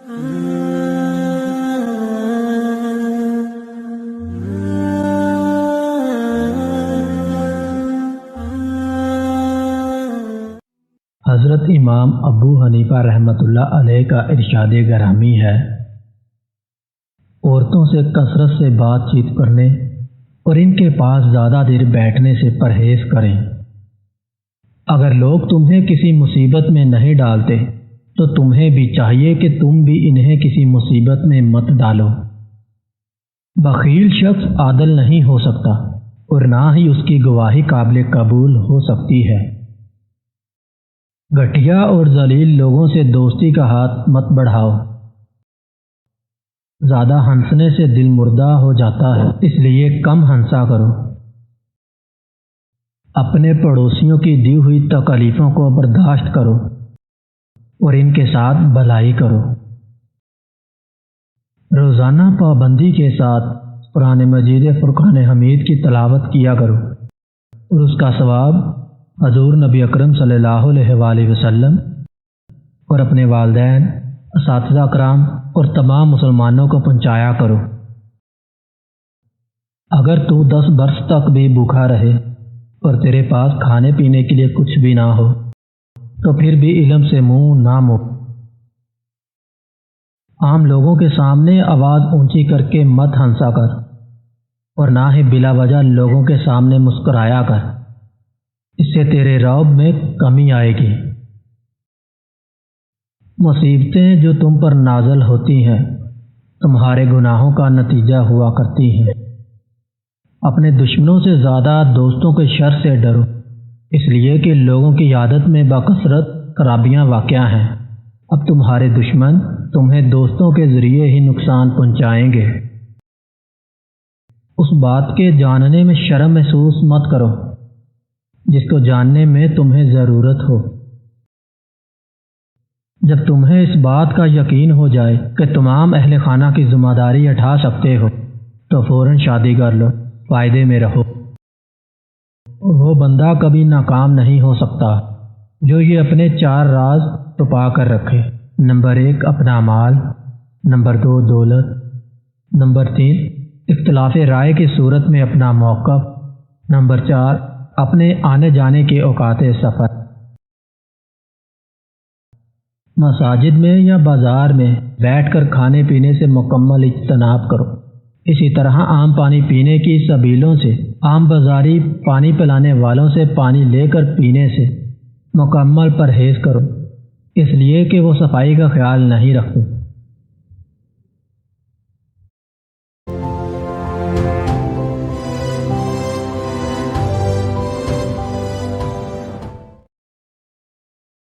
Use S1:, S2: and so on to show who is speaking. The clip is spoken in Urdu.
S1: حضرت امام ابو حنیفہ رحمۃ اللہ علیہ کا ارشاد گرامی ہے، عورتوں سے کثرت سے بات چیت کرنے اور ان کے پاس زیادہ دیر بیٹھنے سے پرہیز کریں۔ اگر لوگ تمہیں کسی مصیبت میں نہیں ڈالتے تو تمہیں بھی چاہیے کہ تم بھی انہیں کسی مصیبت میں مت ڈالو۔ بخیل شخص عادل نہیں ہو سکتا اور نہ ہی اس کی گواہی قابل قبول ہو سکتی ہے۔ گھٹیا اور ذلیل لوگوں سے دوستی کا ہاتھ مت بڑھاؤ۔ زیادہ ہنسنے سے دل مردہ ہو جاتا ہے، اس لیے کم ہنسا کرو۔ اپنے پڑوسیوں کی دی ہوئی تکلیفوں کو برداشت کرو اور ان کے ساتھ بھلائی کرو۔ روزانہ پابندی کے ساتھ قرآن مجید فرقان حمید کی تلاوت کیا کرو اور اس کا ثواب حضور نبی اکرم صلی اللہ علیہ وآلہ وسلم اور اپنے والدین، اساتذہ اکرام اور تمام مسلمانوں کو پہنچایا کرو۔ اگر تو 10 برس تک بھی بھوکا رہے اور تیرے پاس کھانے پینے کے لیے کچھ بھی نہ ہو تو پھر بھی علم سے منہ نہ موڑ۔ عام لوگوں کے سامنے آواز اونچی کر کے مت ہنسا کر اور نہ ہی بلا وجہ لوگوں کے سامنے مسکرایا کر، اس سے تیرے رعب میں کمی آئے گی۔ مصیبتیں جو تم پر نازل ہوتی ہیں تمہارے گناہوں کا نتیجہ ہوا کرتی ہیں۔ اپنے دشمنوں سے زیادہ دوستوں کے شر سے ڈرو، اس لیے کہ لوگوں کی عادت میں بکثرت خرابیاں واقع ہیں۔ اب تمہارے دشمن تمہیں دوستوں کے ذریعے ہی نقصان پہنچائیں گے۔ اس بات کے جاننے میں شرم محسوس مت کرو جس کو جاننے میں تمہیں ضرورت ہو۔ جب تمہیں اس بات کا یقین ہو جائے کہ تمام اہل خانہ کی ذمہ داری اٹھا سکتے ہو تو فوراً شادی کر لو، فائدے میں رہو۔ وہ بندہ کبھی ناکام نہیں ہو سکتا جو یہ اپنے 4 راز چھپا کر رکھے۔ نمبر 1 اپنا مال، نمبر 2 دولت، نمبر 3 اختلاف رائے کی صورت میں اپنا موقف، نمبر 4 اپنے آنے جانے کے اوقات سفر۔ مساجد میں یا بازار میں بیٹھ کر کھانے پینے سے مکمل اجتناب کرو۔ اسی طرح عام پانی پینے کی سبیلوں سے، عام بازاری پانی پلانے والوں سے پانی لے کر پینے سے مکمل پرہیز کرو، اس لیے کہ وہ صفائی کا خیال نہیں رکھتے۔